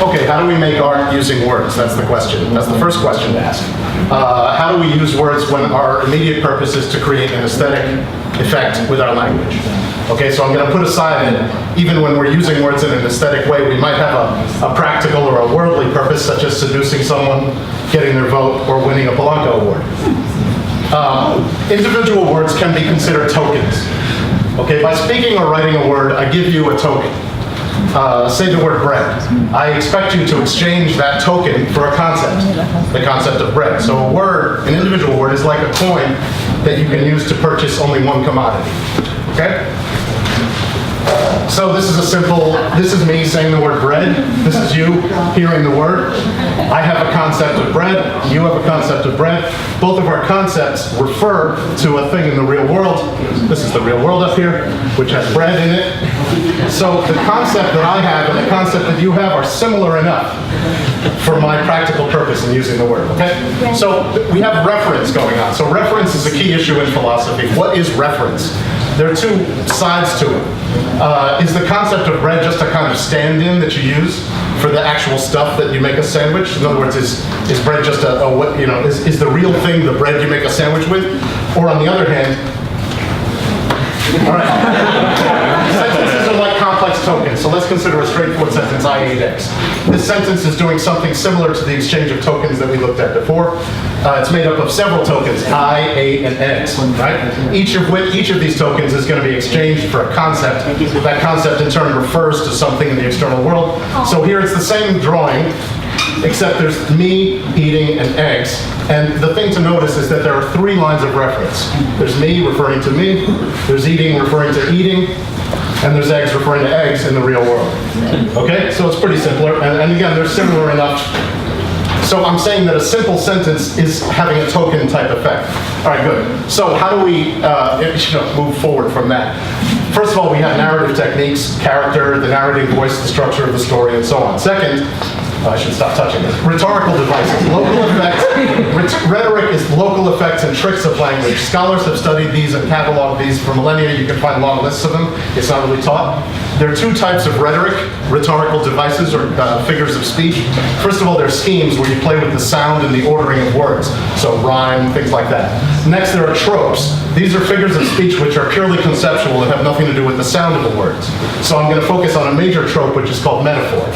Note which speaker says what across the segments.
Speaker 1: Okay, how do we make art using words? That's the question. That's the first question to ask. How do we use words when our immediate purpose is to create an aesthetic effect with our language? Okay, so I'm going to put aside that even when we're using words in an aesthetic way, we might have a practical or a worldly purpose, such as seducing someone, getting their vote, or winning a Polanco Award. Individual words can be considered tokens. Okay, by speaking or writing a word, I give you a token. Say the word bread. I expect you to exchange that token for a concept, the concept of bread. So a word, an individual word, is like a coin that you can use to purchase only one commodity. Okay? So this is me saying the word bread. This is you hearing the word. I have a concept of bread. You have a concept of bread. Both of our concepts refer to a thing in the real world. This is the real world up here, which has bread in it. So the concept that I have and the concept that you have are similar enough for my practical purpose in using the word, okay? So we have reference going on. So reference is a key issue in philosophy. What is reference? There are two sides to it. Is the concept of bread just a kind of stand-in that you use for the actual stuff that you make a sandwich? In other words, is bread just is the real thing the bread you make a sandwich with? Or on the other hand, all right, sentences are like complex tokens, so let's consider a straightforward sentence, I ate eggs. This sentence is doing something similar to the exchange of tokens that we looked at before. It's made up of several tokens, I, ate, and eggs, right? Each of these tokens is going to be exchanged for a concept. That concept in turn refers to something in the external world. So here it's the same drawing, except there's me eating and eggs. And the thing to notice is that there are three lines of reference. There's me referring to me, there's eating referring to eating, and there's eggs referring to eggs in the real world. Okay, so it's pretty simpler. And again, they're similar enough. So I'm saying that a simple sentence is having a token type effect. All right, good. So how do we move forward from that? First of all, we have narrative techniques, character, the narrative voice, the structure of the story, and so on. Second, I should stop touching this. Rhetorical devices, local effects. Rhetoric is local effects and tricks of language. Scholars have studied these and cataloged these for millennia. You can find long lists of them. It's not really taught. There are two types of rhetoric, rhetorical devices or figures of speech. First of all, there are schemes where you play with the sound and the ordering of words. So rhyme, things like that. Next, there are tropes. These are figures of speech which are purely conceptual and have nothing to do with the sound of the words. So I'm going to focus on a major trope which is called metaphor.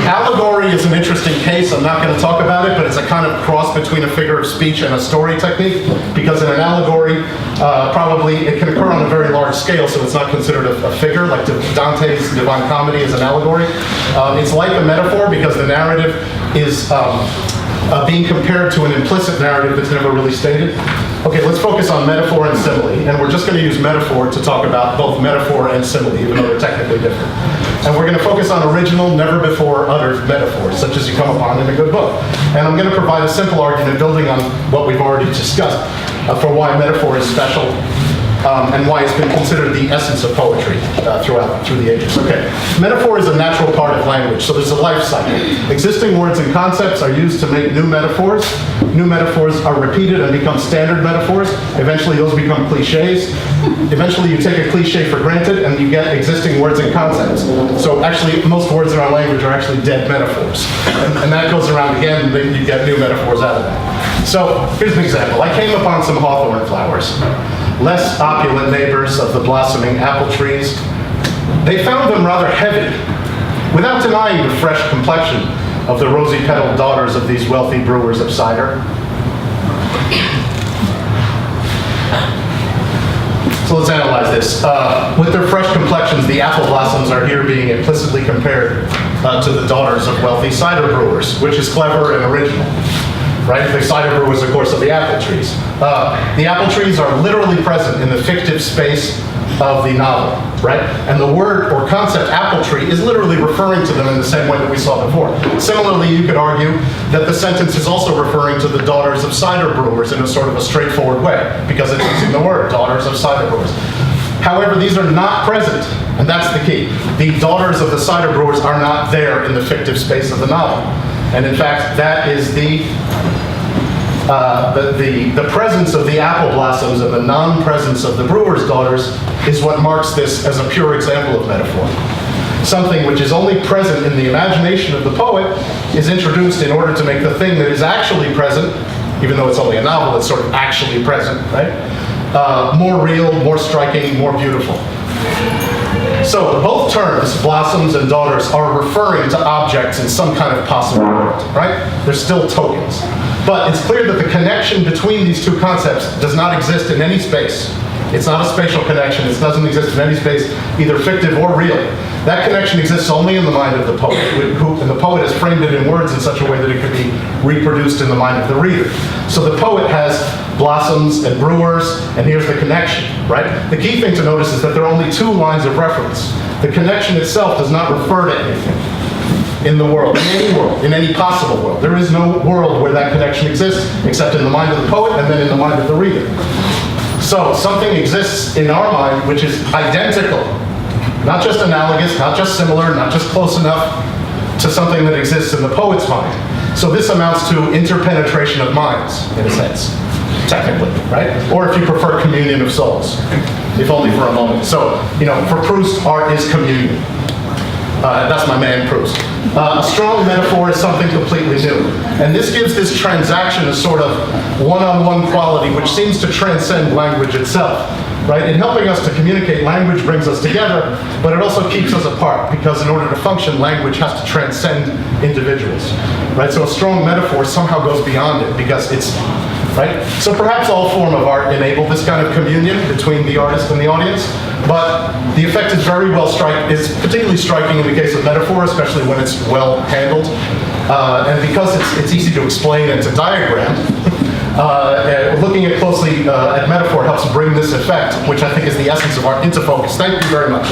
Speaker 1: Allegory is an interesting case. I'm not going to talk about it, but it's a kind of cross between a figure of speech and a story technique, because in an allegory, probably it can occur on a very large scale, so it's not considered a figure, like Dante's Divine Comedy is an allegory. It's like a metaphor because the narrative is being compared to an implicit narrative that's never really stated. Okay, let's focus on metaphor and simile, and we're just going to use metaphor to talk about both metaphor and simile, even though they're technically different. And we're going to focus on original, never-before-uttered metaphors, such as you come upon in a good book. And I'm going to provide a simple argument building on what we've already discussed for why metaphor is special and why it's been considered the essence of poetry through the ages. Okay, metaphor is a natural part of language, so there's a life cycle. Existing words and concepts are used to make new metaphors. New metaphors are repeated and become standard metaphors. Eventually those become cliches. Eventually you take a cliche for granted and you get existing words and concepts. So actually most words in our language are actually dead metaphors. And that goes around again, and then you get new metaphors out of that. So here's an example. I came upon some hawthorn flowers. Less opulent neighbors of the blossoming apple trees. They found them rather heavy, without denying the fresh complexion of the rosy-petaled daughters of these wealthy brewers of cider. So let's analyze this. With their fresh complexions, the apple blossoms are here being implicitly compared to the daughters of wealthy cider brewers, which is clever and original. Right? The cider brewers, of course, are the apple trees. The apple trees are literally present in the fictive space of the novel, right? And the word or concept apple tree is literally referring to them in the same way that we saw before. Similarly, you could argue that the sentence is also referring to the daughters of cider brewers in a sort of a straightforward way, because it's using the word, daughters of cider brewers. However, these are not present, and that's the key. The daughters of the cider brewers are not there in the fictive space of the novel. And in fact, that is the presence of the apple blossoms and the non-presence of the brewer's daughters is what marks this as a pure example of metaphor. something which is only present in the imagination of the poet is introduced in order to make the thing that is actually present, even though it's only a novel, it's sort of actually present, right? More real, more striking, more beautiful. So both terms, blossoms and daughters, are referring to objects in some kind of possible world, right? They're still tokens. But it's clear that the connection between these two concepts does not exist in any space. It's not a spatial connection. It doesn't exist in any space, either fictive or real. That connection exists only in the mind of the poet, and the poet has framed it in words in such a way that it could be reproduced in the mind of the reader. So the poet has blossoms and brewers, and here's the connection, right? The key thing to notice is that there are only two lines of reference. The connection itself does not refer to anything in the world, in any possible world. There is no world where that connection exists except in the mind of the poet and then in the mind of the reader. So something exists in our mind which is identical, not just analogous, not just similar, not just close enough to something that exists in the poet's mind. So this amounts to interpenetration of minds, in a sense, technically, right? Or if you prefer, communion of souls, if only for a moment. So, for Proust, art is communion. That's my man, Proust. A strong metaphor is something completely new. And this gives this transaction a sort of one-on-one quality which seems to transcend language itself, right? In helping us to communicate, language brings us together, but it also keeps us apart, because in order to function, language has to transcend individuals, right? So a strong metaphor somehow goes beyond it, because it's, right? So perhaps all form of art enable this kind of communion between the artist and the audience, but the effect is is particularly striking in the case of metaphor, especially when it's well handled. And because it's easy to explain and to diagram, looking closely at metaphor helps bring this effect, which I think is the essence of art, into focus. Thank you very much.